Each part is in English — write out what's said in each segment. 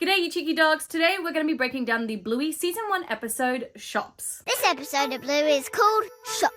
G'day you cheeky dogs, today we're going to be breaking down the Bluey Season 1 episode, Shops. This episode of Bluey is called Shops.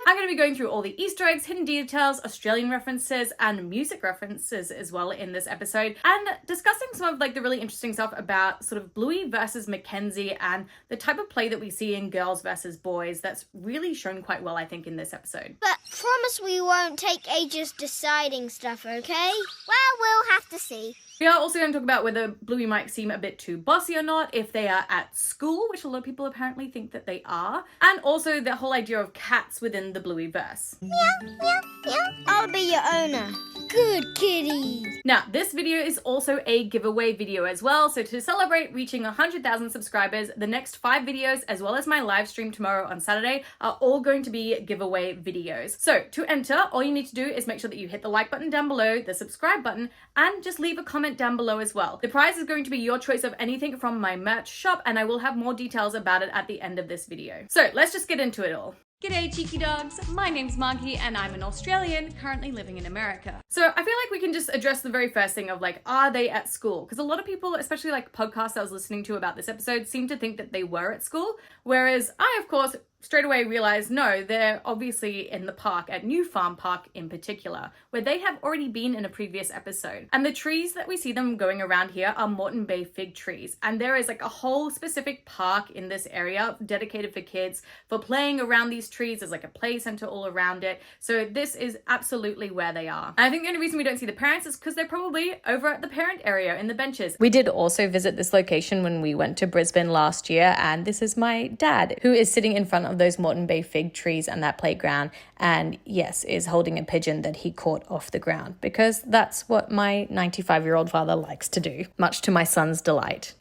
I'm going to be going through all the Easter eggs, hidden details, Australian references, and music references as well in this episode, and discussing some of the really interesting stuff about sort of Bluey versus Mackenzie and the type of play that we see in girls versus boys that's really shown quite well, I think, in this episode. But promise we won't take ages deciding stuff, okay? Well, we'll have to see. We are also going to talk about whether Bluey might seem a bit too bossy or not, if they are at school, which a lot of people apparently think that they are, and also the whole idea of cats within the Blueyverse. Meow, meow, meow. I'll be your owner. Good kitty. Now, this video is also a giveaway video as well, so to celebrate reaching 100,000 subscribers, the next 5 videos, as well as my live stream tomorrow on Saturday, are all going to be giveaway videos. So, to enter, all you need to do is make sure that you hit the like button down below, the subscribe button, and just leave a comment down below as well. The prize is going to be your choice of anything from my merch shop, and I will have more details about it at the end of this video. So, let's just get into it all. G'day cheeky dogs, my name's Marky and I'm an Australian currently living in America. So I feel like we can just address the very first thing of are they at school? Because a lot of people, especially podcasts I was listening to about this episode, seem to think that they were at school, whereas I of course straight away realized no, they're obviously in the park at New Farm Park in particular, where they have already been in a previous episode. And the trees that we see them going around here are Moreton Bay fig trees. And there is a whole specific park in this area dedicated for kids for playing around these trees. There's a play center all around it. So this is absolutely where they are. And I think the only reason we don't see the parents is because they're probably over at the parent area in the benches. We did also visit this location when we went to Brisbane last year, and this is my dad who is sitting in front of those Moreton Bay fig trees and that playground, and yes, is holding a pigeon that he caught off the ground, because that's what my 95-year-old father likes to do, much to my son's delight.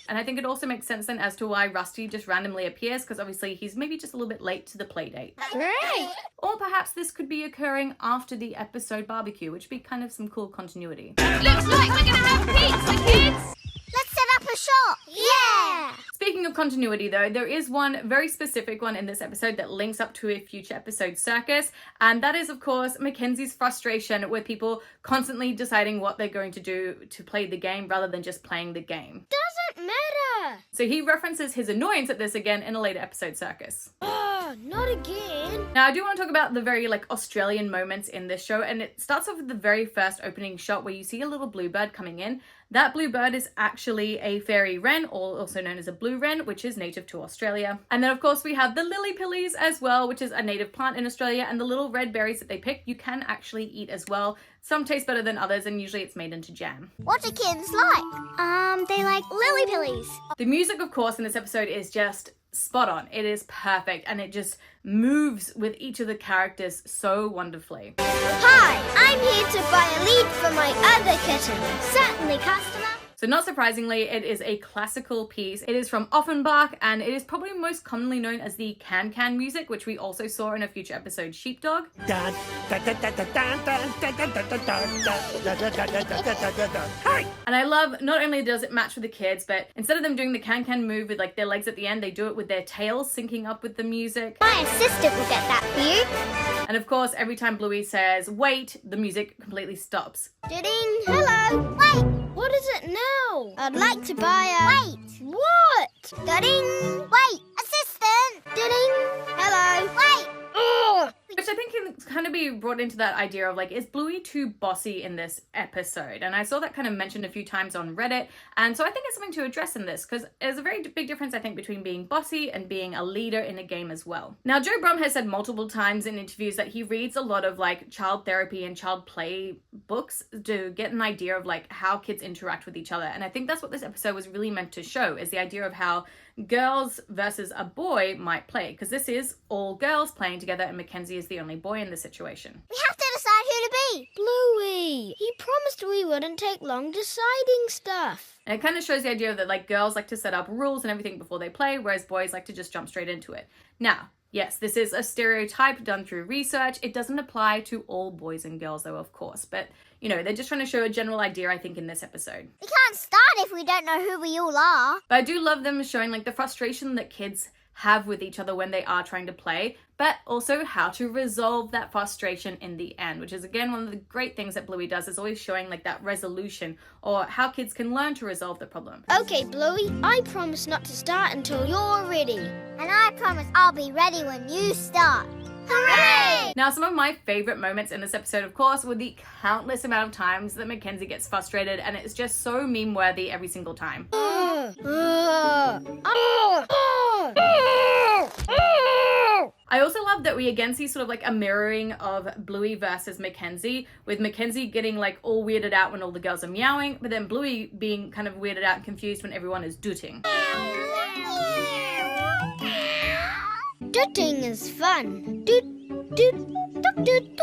And I think it also makes sense then as to why Rusty just randomly appears, because obviously he's maybe just a little bit late to the play date. Great. Or perhaps this could be occurring after the episode barbecue, which would be kind of some cool continuity. Looks like we're gonna have pizza, kids. Let's set up a shop. Yeah. Speaking of continuity though, there is one very specific one in this episode that links up to a future episode circus, and that is of course Mackenzie's frustration with people constantly deciding what they're going to do to play the game rather than just playing the game. Doesn't matter. So he references his annoyance at this again in a later episode circus. Oh, not again. Now I do want to talk about the very Australian moments in this show, and it starts off with the very first opening shot where you see a little bluebird coming in. That bluebird is actually a fairy wren, or also known as a blue wren, which is native to Australia. And then of course we have the lily pillies as well, which is a native plant in Australia, and the little red berries that they pick you can actually eat as well. Some taste better than others, and usually it's made into jam. What do kids like? They like lily pillies. The music of course in this episode is just spot on. It is perfect, and it just moves with each of the characters so wonderfully. Hi, I'm here to buy a lead for my other kitten. Certainly, customer. So not surprisingly, it is a classical piece. It is from Offenbach, and it is probably most commonly known as the can-can music, which we also saw in a future episode, Sheepdog. And I love, not only does it match with the kids, but instead of them doing the can-can move with their legs at the end, they do it with their tails syncing up with the music. My assistant will get that for you. And of course, every time Bluey says, wait, the music completely stops. Ding! Hello! Wait! What is it now? I'd like to buy a... Wait! What? Ding! Wait! Assistant! Ding! Hello! Wait! Ugh! Which I think can kind of be brought into that idea of is Bluey too bossy in this episode? And I saw that kind of mentioned a few times on Reddit, and so I think it's something to address in this, because there's a very big difference I think between being bossy and being a leader in a game as well. Now Joe Brum has said multiple times in interviews that he reads a lot of child therapy and child play books to get an idea of how kids interact with each other, and I think that's what this episode was really meant to show, is the idea of how girls versus a boy might play, because this is all girls playing together and Mackenzie is the only boy in the situation. We have to decide who to be. Bluey. He promised we wouldn't take long deciding stuff. And it kind of shows the idea that girls like to set up rules and everything before they play, whereas boys like to just jump straight into it. Now, yes, this is a stereotype done through research. It doesn't apply to all boys and girls though, of course, but they're just trying to show a general idea, I think, in this episode. We can't start if we don't know who we all are. But I do love them showing the frustration that kids have with each other when they are trying to play, but also how to resolve that frustration in the end, which is again one of the great things that Bluey does, is always showing like that resolution or how kids can learn to resolve the problem. Okay, Bluey, I promise not to start until you're ready. And I promise I'll be ready when you start. Hooray! Now, some of my favorite moments in this episode, of course, were the countless amount of times that Mackenzie gets frustrated, and it's just so meme-worthy every single time. I also love that we again see sort of like a mirroring of Bluey versus Mackenzie, with Mackenzie getting like all weirded out when all the girls are meowing, but then Bluey being kind of weirded out and confused when everyone is dooting. Dooting is fun. Doot, doot, doot, doot, doot.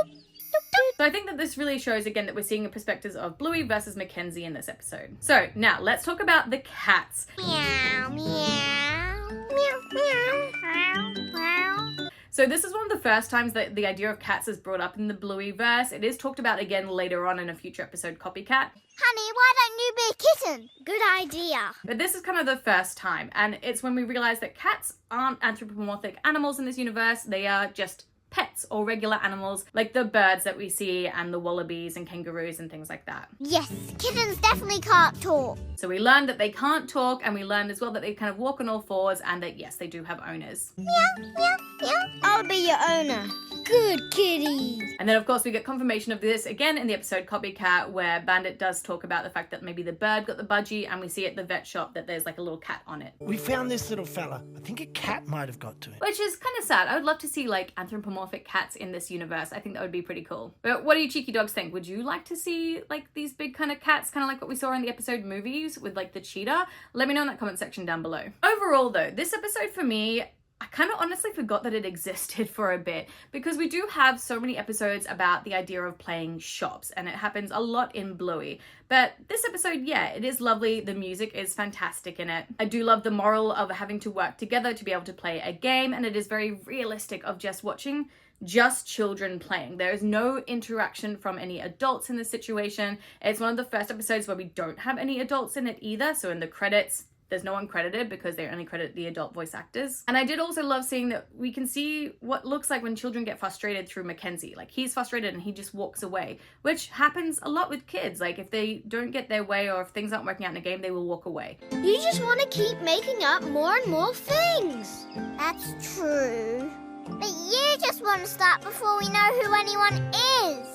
So I think that this really shows again that we're seeing the perspectives of Bluey versus Mackenzie in this episode. So now let's talk about the cats. Meow, meow, meow, meow, meow. So this is one of the first times that the idea of cats is brought up in the Blueyverse. It is talked about again later on in a future episode, Copycat. Honey, why don't you be a kitten? Good idea. But this is kind of the first time, and it's when we realize that cats aren't anthropomorphic animals in this universe. They are just pets or regular animals like the birds that we see and the wallabies and kangaroos and things like that. Yes, kittens definitely can't talk. So we learned that they can't talk, and we learned as well that they kind of walk on all fours, and that yes, they do have owners. Meow, meow, meow. I'll be your owner. Good kitties. And then of course we get confirmation of this again in the episode Copycat, where Bandit does talk about the fact that maybe the bird got the budgie, and we see at the vet shop that there's like a little cat on it. We found this little fella. I think a cat might have got to it. Which is kind of sad. I would love to see like anthropomorphic cats in this universe. I think that would be pretty cool. But what do you cheeky dogs think? Would you like to see like these big kind of cats, kind of like what we saw in the episode Movies with like the cheetah? Let me know in that comment section down below. Overall though, this episode for me, I kind of honestly forgot that it existed for a bit, because we do have so many episodes about the idea of playing shops, and it happens a lot in Bluey. But this episode, yeah, it is lovely. The music is fantastic in it. I do love the moral of having to work together to be able to play a game, and it is very realistic of just watching just children playing. There is no interaction from any adults in this situation. It's one of the first episodes where we don't have any adults in it either, so in the credits, there's no one credited because they only credit the adult voice actors. And I did also love seeing that we can see what looks like when children get frustrated through Mackenzie. Like, he's frustrated and he just walks away, which happens a lot with kids. Like, if they don't get their way or if things aren't working out in a game, they will walk away. You just want to keep making up more and more things. That's true. But you just want to start before we know who anyone is.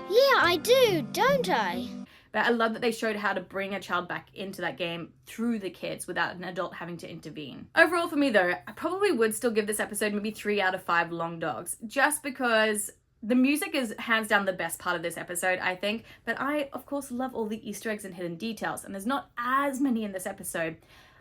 Yeah, I do, don't I? But I love that they showed how to bring a child back into that game through the kids without an adult having to intervene. Overall for me though, I probably would still give this episode maybe 3 out of 5 long dogs, just because the music is hands down the best part of this episode, I think. But I, of course, love all the Easter eggs and hidden details, and there's not as many in this episode.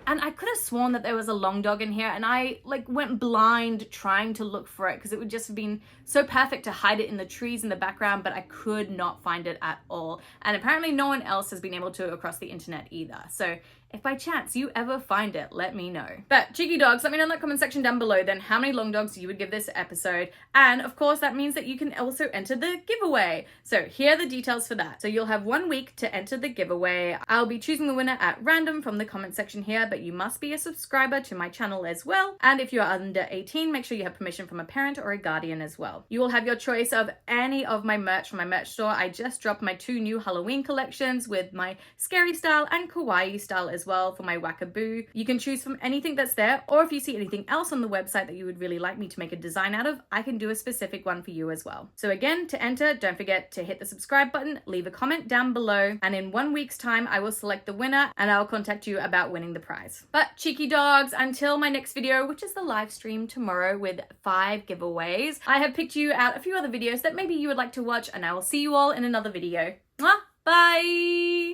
And I could have sworn that there was a long dog in here, and I like went blind trying to look for it because it would just have been so perfect to hide it in the trees in the background, but I could not find it at all. And apparently no one else has been able to across the internet either. So if by chance you ever find it, let me know. But cheeky dogs, let me know in the comment section down below then how many long dogs you would give this episode. And of course that means that you can also enter the giveaway. So here are the details for that. So you'll have 1 week to enter the giveaway. I'll be choosing the winner at random from the comment section here, but you must be a subscriber to my channel as well. And if you're under 18, make sure you have permission from a parent or a guardian as well. You will have your choice of any of my merch from my merch store. I just dropped my 2 new Halloween collections with my scary style and kawaii style as well for my Wackaboo. You can choose from anything that's there, or if you see anything else on the website that you would really like me to make a design out of, I can do a specific one for you as well. So again, to enter, don't forget to hit the subscribe button, leave a comment down below, and in 1 week's time, I will select the winner and I'll contact you about winning the prize. But cheeky dogs, until my next video, which is the live stream tomorrow with 5 giveaways, I have picked you out a few other videos that maybe you would like to watch, and I will see you all in another video. Mwah! Bye!